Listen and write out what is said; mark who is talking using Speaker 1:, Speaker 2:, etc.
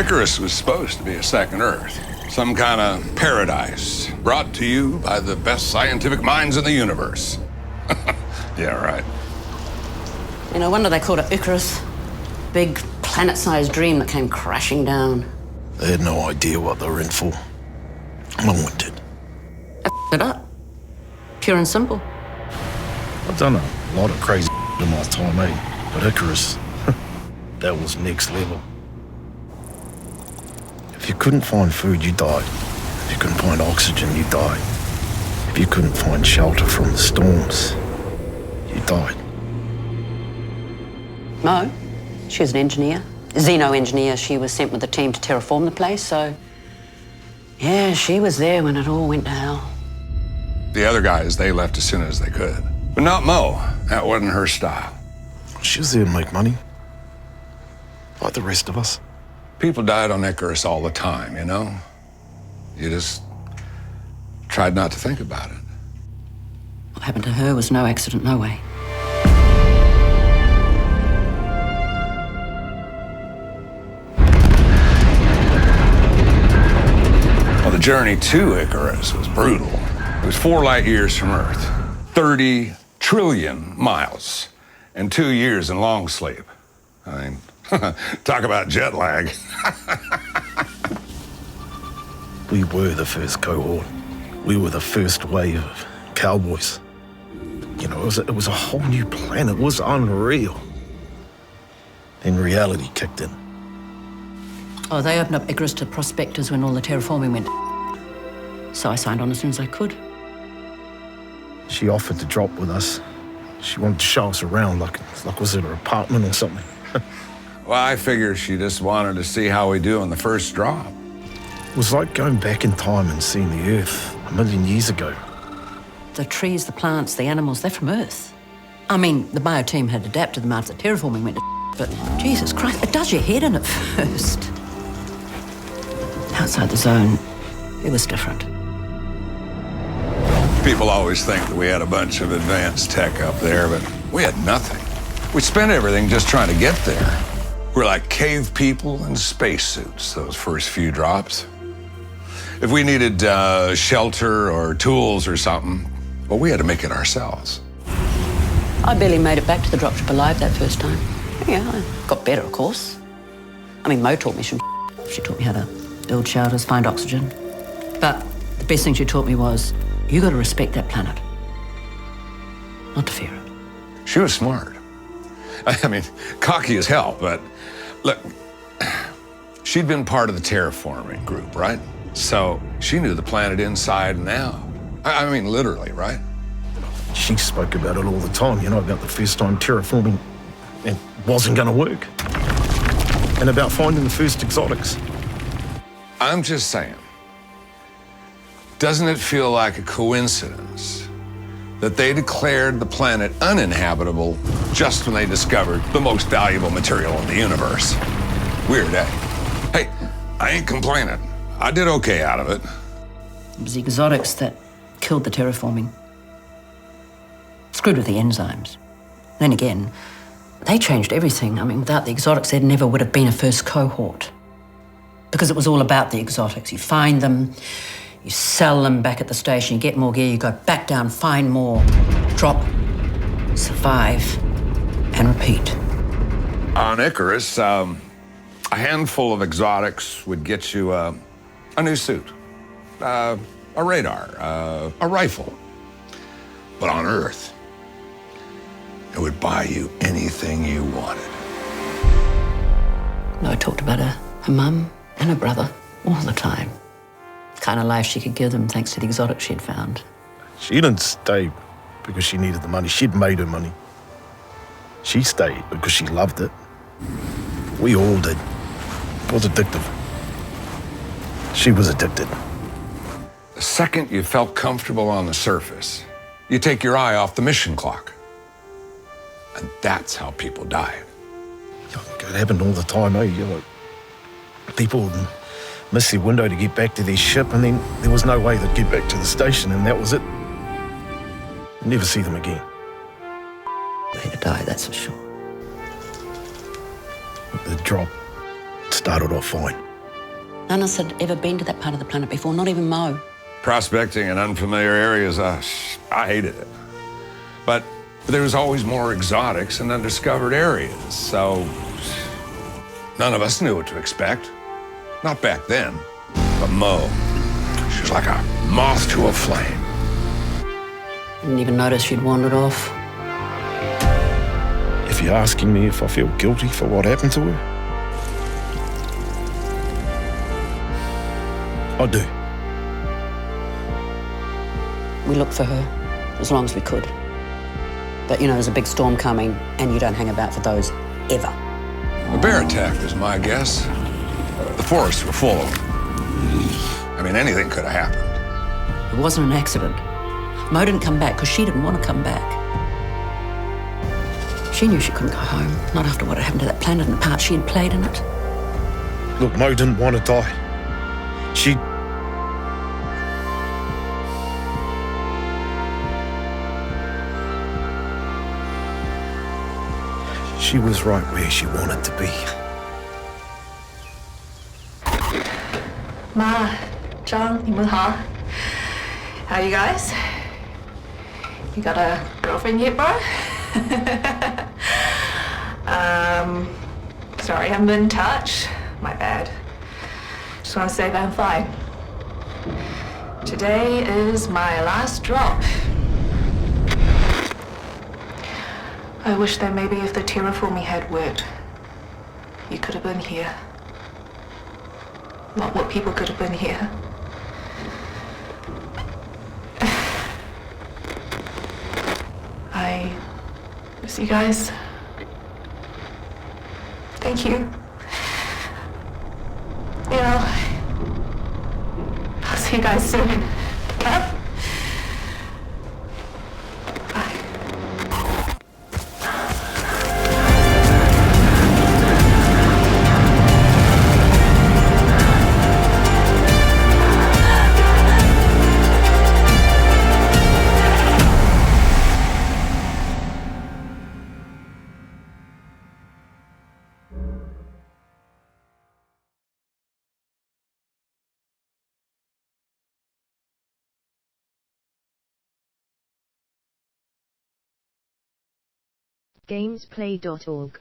Speaker 1: Icarus was supposed to be a second Earth. Some kind of paradise, brought to you by the best scientific minds in the universe. Yeah, right.
Speaker 2: No wonder they called it Icarus. Big, planet-sized dream that came crashing down.
Speaker 3: They had no idea what they were in for. No one did.
Speaker 2: They it up. Pure and simple.
Speaker 3: I've done a lot of crazy in my time, But Icarus, that was next level. If you couldn't find food, you died. If you couldn't find oxygen, you died. If you couldn't find shelter from the storms, you died.
Speaker 2: Mo, she was an engineer. Xeno-engineer. She was sent with the team to terraform the place, so... Yeah, she was there when it all went to hell.
Speaker 1: The other guys, they left as soon as they could. But not Mo. That wasn't her style.
Speaker 3: She was there to make money. Like the rest of us.
Speaker 1: People died on Icarus all the time, you know? You just tried not to think about it.
Speaker 2: What happened to her was no accident, no way.
Speaker 1: Well, the journey to Icarus was brutal. It was 4 light years from Earth, 30 trillion miles, and 2 years in long sleep. I mean, talk about jet lag.
Speaker 3: We were the first cohort. We were the first wave of cowboys. You know, it was a whole new planet. It was unreal. Then reality kicked in.
Speaker 2: Oh, they opened up Icarus to prospectors when all the terraforming went. So I signed on as soon as I could.
Speaker 3: She offered to drop with us. She wanted to show us around like was it her apartment or something.
Speaker 1: Well, I figured she just wanted to see how we do on the first drop.
Speaker 3: It was like going back in time and seeing the Earth 1 million years ago.
Speaker 2: The trees, the plants, the animals, they're from Earth. I mean, the bio team had adapted them after the terraforming went to but Jesus Christ, it does your head in at first. Outside the zone, it was different.
Speaker 1: People always think that we had a bunch of advanced tech up there, but we had nothing. We spent everything just trying to get there. We're like cave people in spacesuits, those first few drops. If we needed shelter or tools or something, well, we had to make it ourselves.
Speaker 2: I barely made it back to the dropship alive that first time. Yeah, I got better, of course. I mean, Mo taught me some She taught me how to build shelters, find oxygen. But the best thing she taught me was, you got to respect that planet, not to fear it.
Speaker 1: She was smart. I mean, cocky as hell, but look, she'd been part of the terraforming group, right? So she knew the planet inside and out. I mean, literally, right?
Speaker 3: She spoke about it all the time, you know, about the first time terraforming it wasn't going to work. And about finding the first exotics.
Speaker 1: I'm just saying, doesn't it feel like a coincidence that they declared the planet uninhabitable just when they discovered the most valuable material in the universe? Weird, eh? Hey, I ain't complaining. I did okay out of it.
Speaker 2: It was the exotics that killed the terraforming. Screwed with the enzymes. Then again, they changed everything. I mean, without the exotics, there never would have been a first cohort. Because it was all about the exotics. You find them, you sell them back at the station, you get more gear, you go back down, find more, drop, survive, and repeat.
Speaker 1: On Icarus, a handful of exotics would get you a new suit, a radar, a rifle. But on Earth, it would buy you anything you wanted.
Speaker 2: I talked about her mum and her brother all the time. The kind of life she could give them thanks to the exotics she'd found.
Speaker 3: She didn't stay because she needed the money. She'd made her money. She stayed because she loved it. We all did. It was addictive. She was addicted.
Speaker 1: The second you felt comfortable on the surface, you take your eye off the mission clock. And that's how people died.
Speaker 3: It happened all the time, eh? You know, people would miss their window to get back to their ship, and then there was no way they'd get back to the station, and that was it. Never see them again.
Speaker 2: They had to die, that's for sure.
Speaker 3: The drop started off fine.
Speaker 2: None of us had ever been to that part of the planet before, not even Mo.
Speaker 1: Prospecting in unfamiliar areas, I hated it. But there was always more exotics and undiscovered areas, so none of us knew what to expect. Not back then, but Mo, she was like a moth to a flame.
Speaker 2: Didn't even notice she'd wandered off.
Speaker 3: If you're asking me if I feel guilty for what happened to her, I do.
Speaker 2: We looked for her as long as we could. But, you know, there's a big storm coming, and you don't hang about for those ever.
Speaker 1: A bear attack was my guess. The forests were full of them. I mean, anything could have happened.
Speaker 2: It wasn't an accident. Mo didn't come back because she didn't want to come back. She knew she couldn't go home, not after what had happened to that planet and the part she had played in it.
Speaker 3: Look, Mo didn't want to die. She was right where she wanted to be.
Speaker 4: Ma, John, 你们好. How you guys? You got a girlfriend yet, bro? Sorry, I haven't been in touch. My bad. Just want to say that I'm fine. Today is my last drop. I wish that maybe if the terraforming had worked, you could have been here. Not what people could have been here. I miss you guys. Thank you. You know, I'll see you guys soon. Yep.
Speaker 5: Gamezplay.org